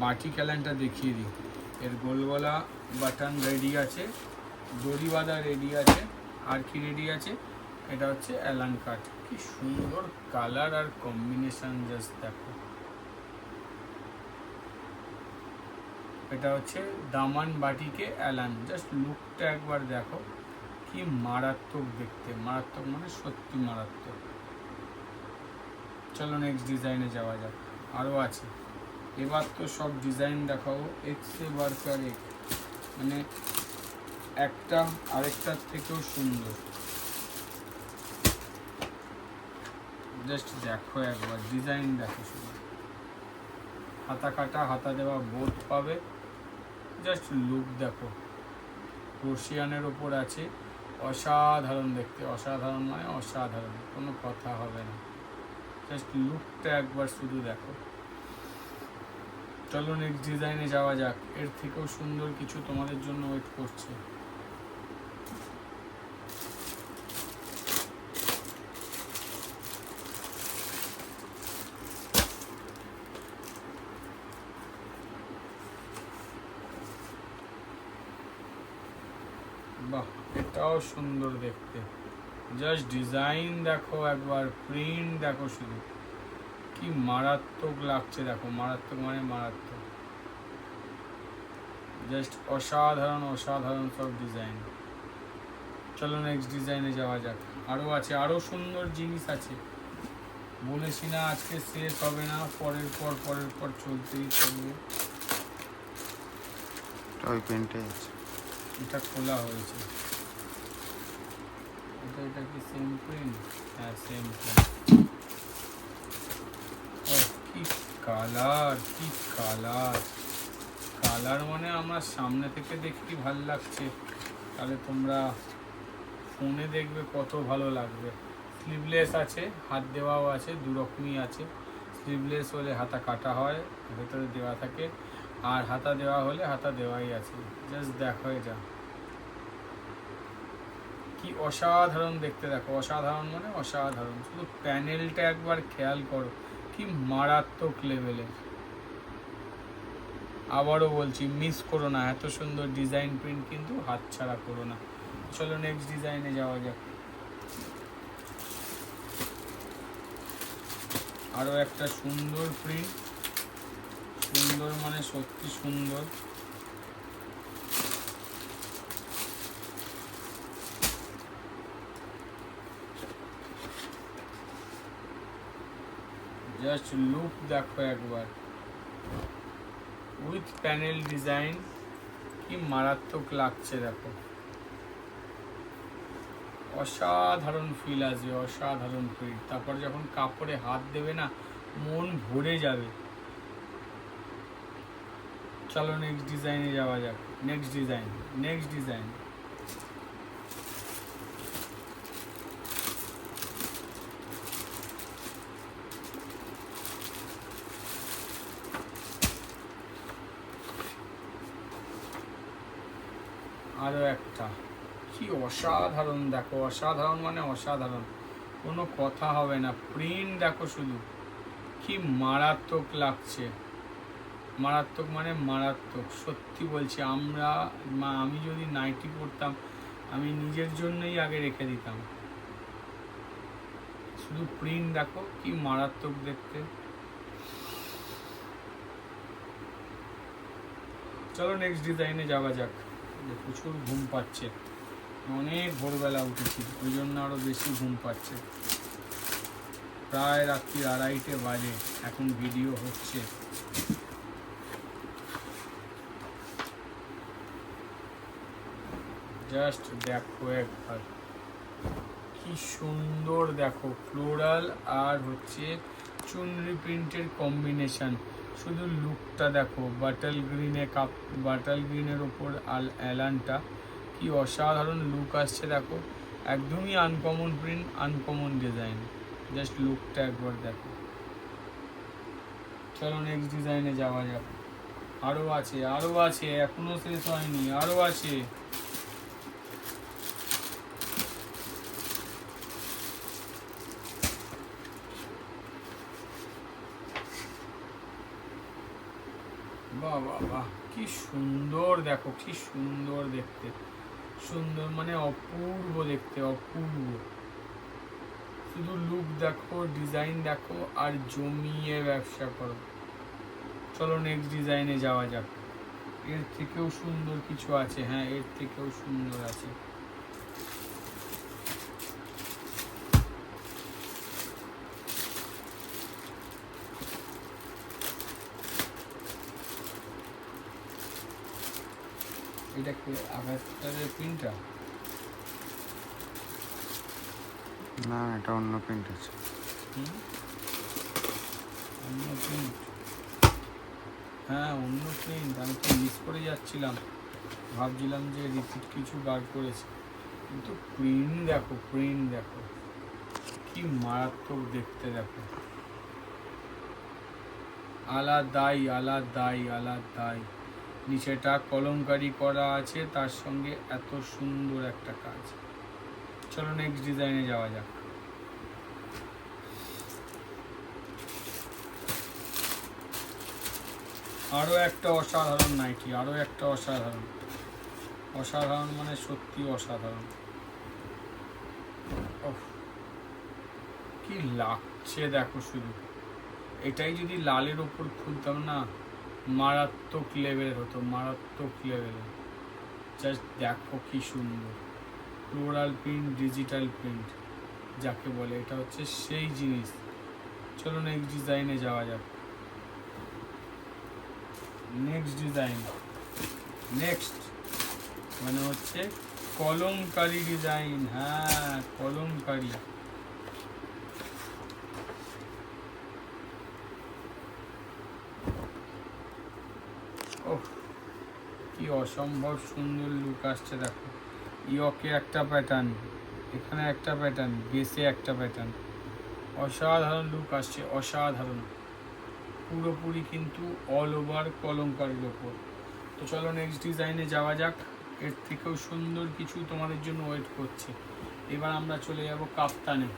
বাটিক অ্যালানটা দেখিয়ে দিই। এর গোল গলা বাটন রেডি আছে, দড়ি বাঁধা রেডি আছে, আর কি রেডি আছে, এটা হচ্ছে অ্যালান কাট। কি সুন্দর কালার আর কম্বিনেশন, জাস্ট দেখো। এটা হচ্ছে দামান বাটিকে অ্যালান, জাস্ট লুকটা একবার দেখো, কি মারাত্মক দেখতে। মারাত্মক মানে সত্যি মারাত্মক। চলো নেক্সট ডিজাইনে যাওয়া যাক, আরও আছে। এবার তো সব ডিজাইন দেখাবো এক্সে বার্কার এক, মানে একটা আরেকটার থেকেও সুন্দর। জাস্ট দেখো একবার, ডিজাইন দেখো শুধু। হাতা কাটা হাতা দেওয়া বোথ পাবে, জাস্ট লুক দেখো। ক্রোশিয়ানের ওপর আছে, অসাধারণ দেখতে। অসাধারণ মানে অসাধারণ, কোনো কথা হবে না। জাস্ট লুকটা একবার শুধু দেখো। চলো নেক্সট ডিজাইনে যাওয়া যাক, এর থেকেও সুন্দর কিছু তোমাদের জন্য ওয়েট করছে। বাহ, এটাও সুন্দর দেখতে। জাস্ট ডিজাইন দেখো একবার, প্রিন্ট দেখো শুধু, কি মারাত্মক লাগছে দেখো। মারাত্মক মানে মারাত্মক, জাস্ট অসাধারণ অসাধারণ সব ডিজাইন। চলো নেক্সট ডিজাইনে যাওয়া যাক, আরও আছে, আরও সুন্দর জিনিস আছে। বলেছি না আজকে শেষ হবে না, পরের পর চলতেই থাকবে। ওই প্রিন্টে আছে, এটা খোলা হয়েছে। এটা কি সেম প্রিন্ট? হ্যাঁ, সেম প্রিন্ট। ও কি কালার, কি কালার। কালার মানে আমার সামনে থেকে দেখি ভাল লাগছে, তাহলে তোমরা ফোনে দেখবে কত ভালো লাগবে। স্লিভলেস আছে, হাত দেওয়াও আছে, দু রকমই আছে। স্লিভলেস হলে হাতা কাটা হয়, ভেতরে দেওয়া থাকে, আর হাতা দেওয়া হলে হাতা দেওয়াই আছে। জাস্ট দেখো এটা কি অসাধারণ দেখতে। দেখো অসাধারণ মানে অসাধারণ, শুধু প্যানেলটা একবার খেয়াল করো, কি মারাত্মক লেভেলের। আবারও বলছি, মিস করো না এত সুন্দর ডিজাইন প্রিন্ট, কিন্তু হাতছাড়া করো না। চলো নেক্সট ডিজাইনে যাওয়া যাক, আরও একটা সুন্দর প্রিন্ট। সুন্দর মানে সত্যি সুন্দর। জাস্ট লুক দেখো একবার, উইথ প্যানেল ডিজাইন, কি মারাত্মক লাগছে দেখো। অসাধারণ ফিল আসবে, অসাধারণ ফিল। তারপর যখন কাপড়ে হাত দেবে না, মন ভরে যাবে। চলো নেক্সট ডিজাইনে যাওয়া যাক। নেক্সট ডিজাইন আরও একটা, কি অসাধারণ দেখো। অসাধারণ মানে অসাধারণ, কোনো কথা হবে না। প্রিন্ট দেখো শুধু, কি মারাত্মক লাগছে। মারাত্মক মানে মারাত্মক, সত্যি বলছি। আমি যদি নাইটি পরতাম, আমি নিজের জন্যই আগে রেখে দিতাম। শুধু প্রিন্ট দেখো কি মারাত্মক দেখতে। চলো নেক্সট ডিজাইনে যাওয়া যাক। প্রচুর ঘুম পাচ্ছে, অনেক ভোরবেলা উঠেছি, ওই জন্য আরো বেশি ঘুম পাচ্ছে। প্রায় রাত্রি 2:30 বাজে এখন ভিডিও হচ্ছে। জাস্ট দেখো একবার কি সুন্দর, দেখো ফ্লোরাল আর হচ্ছে চুনরি প্রিন্টের কম্বিনেশন। শুধু লুকটা দেখো, বাটাল গ্রিনের ওপর অ্যালানটা, কি অসাধারণ লুক আসছে দেখো। একদমই uncommon print, uncommon design. Just লুকটা একবার দেখো। চলো নেক্সট ডিজাইনে যাওয়া যাক। আরও আছে, এখনো শেষ হয়নি, আরও আছে। বাহ বাহ বাহ, কি সুন্দর দেখো, কি সুন্দর দেখতে। সুন্দর মানে অপূর্ব দেখতে, অপূর্ব। শুধু লুক দেখো, ডিজাইন দেখো, আর জমিয়ে ব্যবসা করো। চলো নেক্সট ডিজাইনে যাওয়া যাক। এর থেকেও সুন্দর কিছু আছে, হ্যাঁ এর থেকেও সুন্দর আছে। এটা কি আগাস্টারের প্রিন্টটা? না, এটা অন্য প্রিন্ট আছে। অন্য প্রিন্ট? হ্যাঁ অন্য প্রিন্ট, আমি তো মিস করে যাচ্ছিলাম, ভাবছিলাম যে রিপিট কিছু বার করেছে। কিন্তু প্রিন্ট দেখো, প্রিন্ট দেখো কি মারাত্মক দেখতে। দেখো আলাদাই আলাদাই আলাদাই। নিচেটা কলমকারি করা আছে, তার সঙ্গে এত সুন্দর একটা কাজ। চলো নেক্সট ডিজাইনে যাওয়া যাক। আরও একটা অসাধারণ নাইটি, আরও একটা অসাধারণ। অসাধারণ মানে সত্যি অসাধারণ। কি লাগছে দেখো শুধু। এটাই যদি লালের ওপর খুলতাম না, মারাত্মক লেভেলের হতো, মারাত্মক লেভেলের। জাস্ট দেখো কি সুন্দর ফ্লোরাল প্রিন্ট, ডিজিটাল প্রিন্ট যাকে বলে, এটা হচ্ছে সেই জিনিস। চলো নেক্সট ডিজাইনে যাওয়া যাক। নেক্সট ডিজাইন, নেক্সট মানে হচ্ছে কলমকারি ডিজাইন। হ্যাঁ কলমকারি। ওহ কি অসম্ভব সুন্দর লুক আসছে দেখো। ইয়কে একটা প্যাটার্ন, এখানে একটা প্যাটার্ন, বেসে একটা প্যাটার্ন। অসাধারণ লুক আসছে, অসাধারণ। পুরোপুরি কিন্তু অল ওভার কলমকারির ওপর। তো চলো নেক্সট ডিজাইনে যাওয়া যাক। এর থেকেও সুন্দর কিছু তোমাদের জন্য ওয়েট করছে। এবার আমরা চলে যাব কাপ্তানে।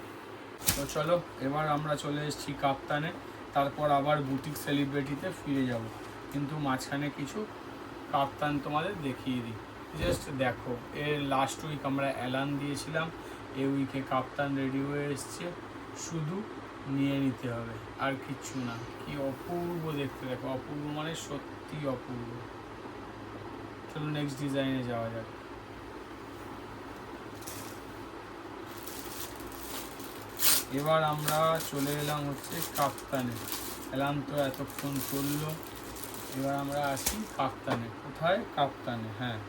তো চলো এবার আমরা চলে এসেছি কাপ্তানে, তারপর আবার বুটিক সেলিব্রিটিতে ফিরে যাব। কিন্তু মাঝখানে কিছু কাপ্তান তোমাদের দেখিয়ে দিই। জাস্ট দেখো, এর লাস্ট উইক আমরা অ্যালান দিয়েছিলাম, এই উইকে কাপ্তান রেডি হয়ে এসছে। শুধু নিয়ে নিতে হবে, আর কিচ্ছু না। কি অপূর্ব দেখতে দেখো, অপূর্ব মানে সত্যি অপূর্ব। চলো নেক্সট ডিজাইনে যাওয়া যাক। এবার আমরা চলে এলাম হচ্ছে কাপ্তানে। এলাম তো এতক্ষণ চললো, এবার আমরা আসি কাপ্তানে। কোথায়? কাপ্তানে, হ্যাঁ।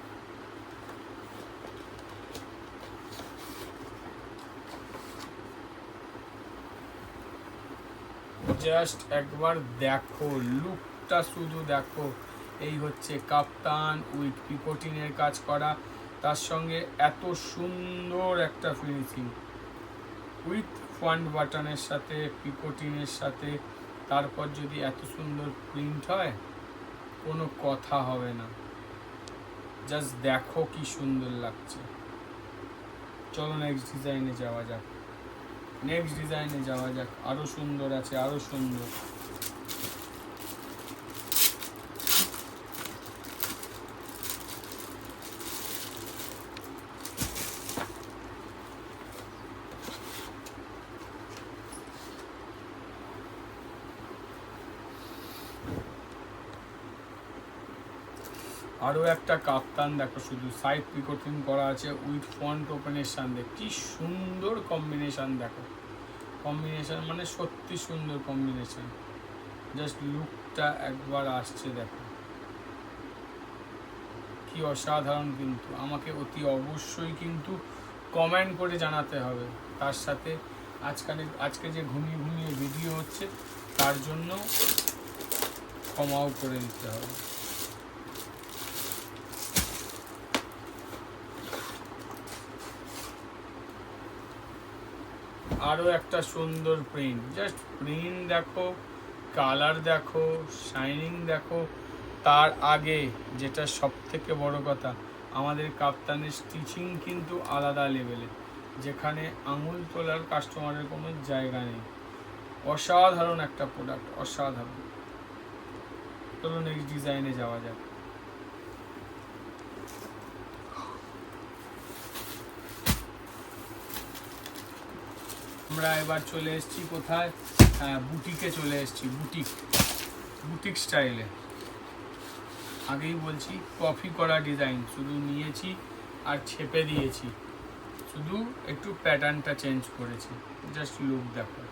জাস্ট একবার দেখো লুকটা, শুধু দেখো। এই হচ্ছে কাপ্তান উইথ পিকোটিনের কাজ করা, তার সঙ্গে এত সুন্দর একটা ফিনিশিং, উইথ ফ্রন্ট বাটনের সাথে, পিকোটিনের সাথে। তারপর যদি এত সুন্দর প্রিন্ট হয়, কোনো কথা হবে না। জাস্ট দেখো কি সুন্দর লাগছে। চলো নেক্সট ডিজাইনে যাওয়া যাক। নেক্সট ডিজাইনে যাওয়া যাক, আরও সুন্দর আছে, আরও সুন্দর। আরও একটা কাপ্তান দেখো, শুধু সাইড পিকোটিং করা আছে উইথ ফ্রন্ট ওপেনের সাথে, কি সুন্দর কম্বিনেশন দেখো, কম্বিনেশন মানে সত্যি সুন্দর কম্বিনেশন, জাস্ট লুকটা একবার আসছে দেখো, কি অসাধারণ। কিন্তু আমাকে অতি অবশ্যই কিন্তু কমেন্ট করে জানাতে হবে, তার সাথে আজকে যে ঘুমিয়ে ঘুমিয়ে ভিডিও হচ্ছে তার জন্য ক্ষমাও করে দিতে হবে। আরও একটা সুন্দর প্রিন্ট, জাস্ট প্রিন্ট দেখো, কালার দেখো, শাইনিং দেখো। তার আগে যেটা সব থেকে বড় কথা, আমাদের কাপ্তানের স্টিচিং কিন্তু আলাদা লেভেলে, যেখানে আঙুল তোলার কাস্টমারের কোনো জায়গা নেই। অসাধারণ একটা প্রোডাক্ট, অসাধারণ। চলো নেক্সট ডিজাইনে যাওয়া যাক। আমরা এবার চলে এসেছি কোথায়, বুটিকে চলে এসেছি, বুটিক স্টাইলে। আগেই বলছি কপি করা ডিজাইন, শুধু নিয়েছি আর ছেপে দিয়েছি, শুধু একটু প্যাটার্নটা চেঞ্জ করেছি। জাস্ট লুক দেখো,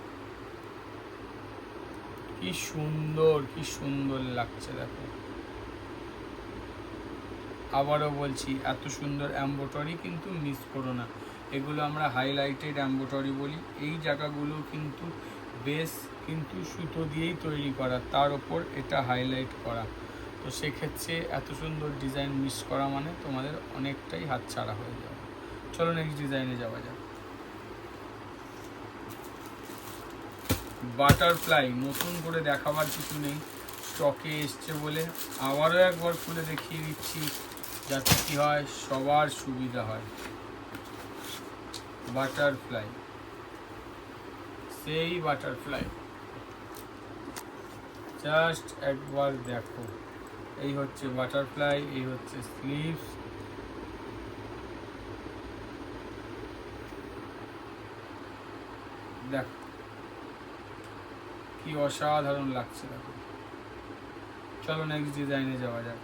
কি সুন্দর, কি সুন্দর লাগছে দেখো। আবারও বলছি, এত সুন্দর এমব্রয়ডারি কিন্তু মিস করো না। এগুলো আমরা হাইলাইটেড এমব্রয়ডারি বলি। এই জায়গাগুলো কিন্তু বেস কিন্তু সুতো দিয়েই তৈরি করা, তার ওপর এটা হাইলাইট করা। তো সেক্ষেত্রে এত সুন্দর ডিজাইন মিস করা মানে তোমাদের অনেকটাই হাতছাড়া হয়ে যাবে। চলো নেক্সট ডিজাইনে যাওয়া যাক। বাটারফ্লাই নতুন করে দেখাবার কিছু নেই, স্টকে এসছে বলে আবারও একবার খুলে দেখিয়ে দিচ্ছি, যাতে কি হয় সবার সুবিধা হয়। বাটারফ্লাই, সেই বাটারফ্লাই, জাস্ট একবার দেখো। এই হচ্ছে বাটারফ্লাই, এই হচ্ছে স্লিভস। দেখো কি অসাধারণ লাগছে দেখো। চলো নেক্সট ডিজাইনে যাওয়া যাক।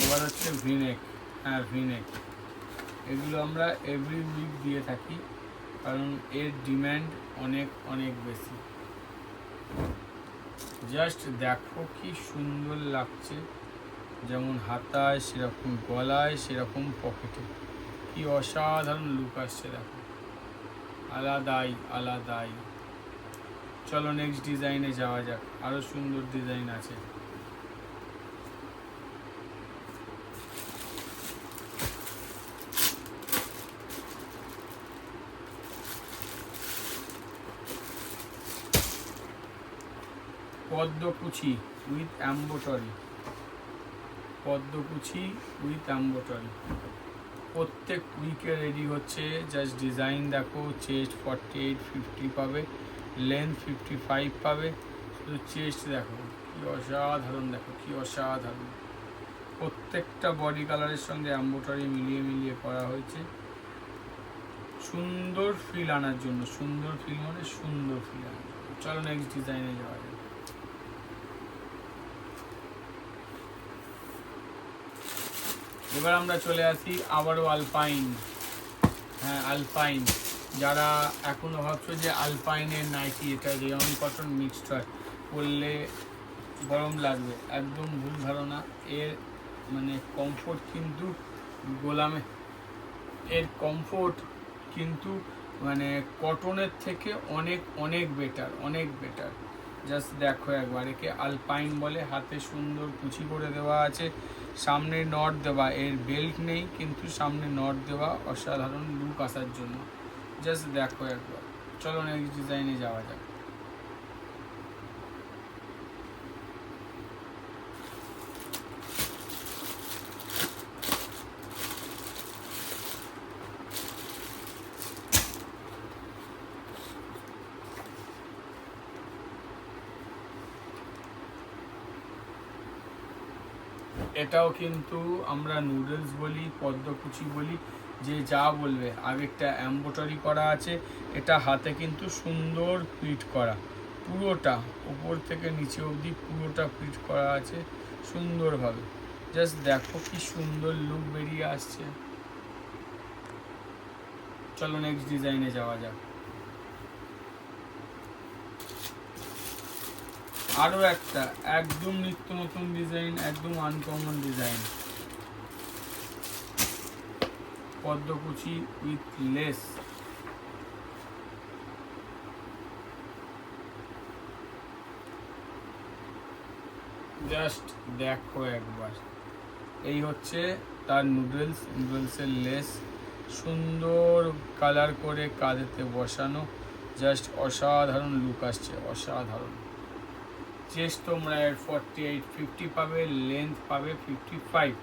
এবার হচ্ছে ভিনেক। হ্যাঁ ভিনেক, এগুলো আমরা এভরি উইক দিয়ে থাকি, কারণ এর ডিম্যান্ড অনেক অনেক বেশি। জাস্ট দেখো কি সুন্দর লাগছে, যেমন হাতায় সেরকম গলায় সেরকম পকেটে, কি অসাধারণ লুক আসছে দেখো, আলাদাই আলাদাই। চলো নেক্সট ডিজাইনে যাওয়া যাক, আরও সুন্দর ডিজাইন আছে। পদ্মকুচি উইথ এমব্রয়ডারি, পদ্মকুচি উইথ এমব্রয়ডারি প্রত্যেক উইকে রেডি হচ্ছে। জাস্ট ডিজাইন দেখো, চেস্ট 48-50 পাবে, লেন্থ 55 পাবে। শুধু চেস্ট দেখো কি অসাধারণ, দেখো কি অসাধারণ। প্রত্যেকটা বডি কালারের সঙ্গে এমব্রয়ডারি মিলিয়ে মিলিয়ে করা হয়েছে সুন্দর ফিল আনার জন্য। সুন্দর ফিল মানে সুন্দর ফিল আনার জন্য। চলো নেক্সট ডিজাইনে যাওয়া যায়। এবার আমরা চলে আসি আবারও আলপাইন। হ্যাঁ আলপাইন, যারা এখনও ভাবছো যে আলপাইনের নাইটি এটা রেয়ন কটন মিক্সড হয়, পরলে গরম লাগবে, একদম ভুল ধারণা। এর মানে কমফোর্ট কিন্তু গোলামে, এর কমফোর্ট কিন্তু মানে কটনের থেকে অনেক অনেক বেটার, অনেক বেটার। জাস্ট দেখো একবার, একে আলপাইন বলে। হাতে সুন্দর কুচি করে দেওয়া আছে, সামনে নট দেওয়া, এর বেল্ট নেই কিন্তু সামনে নট দেওয়া, অসাধারণ লুক আসার জন্য। জাস্ট দেখো একবার। চলো নেক্সট ডিজাইনে যাওয়া যাক। এটাও কিন্তু আমরা নুডলস বলি, পদ্মকুচি বলি, যে যা বলবে। আগেরটা এমব্রয়ডারি করা আছে, এটা হাতে কিন্তু সুন্দর প্রিন্ট করা, পুরোটা উপর থেকে নিচে অবধি পুরোটা প্রিন্ট করা আছে সুন্দরভাবে। জাস্ট দেখো কি সুন্দর লুক বেরিয়ে আসছে। চলো নেক্সট ডিজাইনে যাওয়া যাক। আরও একটা একদম নিত্য নতুন ডিজাইন, একদম আনকমন ডিজাইন, পদ্মকুচি উইথ লেস। জাস্ট দেখো একবার, এই হচ্ছে তার নুডলসের লেস, সুন্দর কালার করে কাঁধেতে বসানো, জাস্ট অসাধারণ লুক আসছে, অসাধারণ। চেস্ট তোমরা 48-50 পাবে, লেন্থ পাবে 55,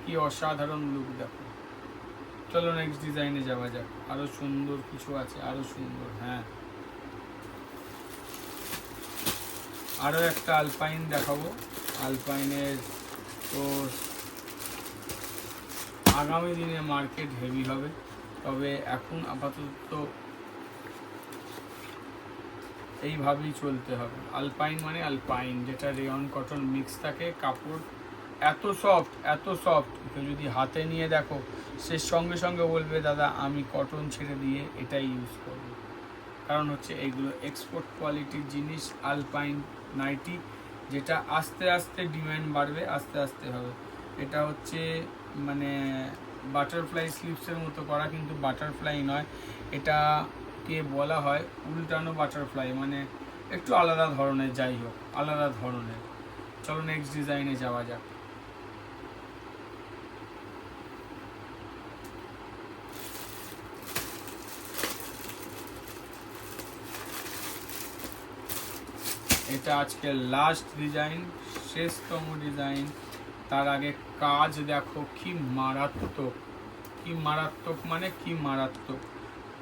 কি অসাধারণ লুক দেখো। চলো নেক্সট ডিজাইনে যাওয়া যাক, আরো সুন্দর কিছু আছে, আরো সুন্দর। হ্যাঁ, আরো একটা আলপাইন দেখাবো। আলপাইনের তো আগামী দিনে মার্কেট হেভি হবে, তবে এখন আপাতত এইভাবেই চলতে হবে। আলপাইন মানে আলপাইন, যেটা রেয়ন কটন মিক্স থাকে, কাপড় এত সফট, কেউ যদি হাতে নিয়ে দেখো সে সঙ্গে সঙ্গে বলবে দাদা আমি কটন ছেড়ে দিয়ে এটাই ইউজ করব। কারণ হচ্ছে এইগুলো এক্সপোর্ট কোয়ালিটির জিনিস, আলপাইন নাইটি, যেটা আস্তে আস্তে ডিমান্ড বাড়বে, আস্তে আস্তে হবে। এটা হচ্ছে মানে বাটারফ্লাই স্লিপসের মতো করা, কিন্তু বাটারফ্লাই নয়, এটাকে বলা হয় উল্টানো বাটারফ্লাই, মানে একটু আলাদা ধরনের, যাই হোক আলাদা ধরনের। চলো নেক্সট ডিজাইনে যাওয়া যাক। এটা আজকে লাস্ট ডিজাইন, শেষতম ডিজাইন। তার আগে কাজ দেখো কি মারাত্মক, কি মারাত্মক মানে কি মারাত্মক।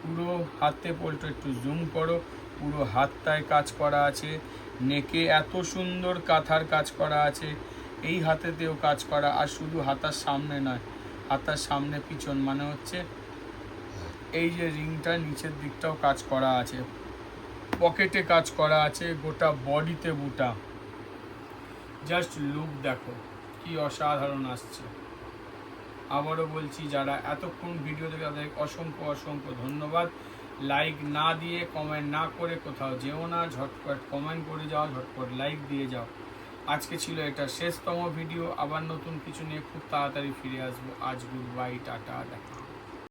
পুরো হাতে পল্টো, একটু জুম করো, পুরো হাতটায় কাজ করা আছে, নেকে এত সুন্দর কাঁথার কাজ করা আছে, এই হাতেতেও কাজ করা। আর শুধু হাতার সামনে নয়, হাতার সামনে পিছন, মানে হচ্ছে এই যে রিংটা নিচের দিকটাও কাজ করা আছে, পকেটে কাজ করা আছে, গোটা বডিতে বুটা। জাস্ট লুক দেখো কি অসাধারণ আসছে। আবারও বলছি, যারা এতক্ষণ ভিডিও দেখে তাদের অসংখ্য অসংখ্য ধন্যবাদ। লাইক না দিয়ে, কমেন্ট না করে কোথাও যেও না, ঝটপট কমেন্ট করে যাও, ঝটপট লাইক দিয়ে যাও। আজকে ছিল এটা শেষতম ভিডিও, আবার নতুন কিছু নিয়ে খুব তাড়াতাড়ি ফিরে আসবো। আজ গুড বাই, টাটা, দেখা।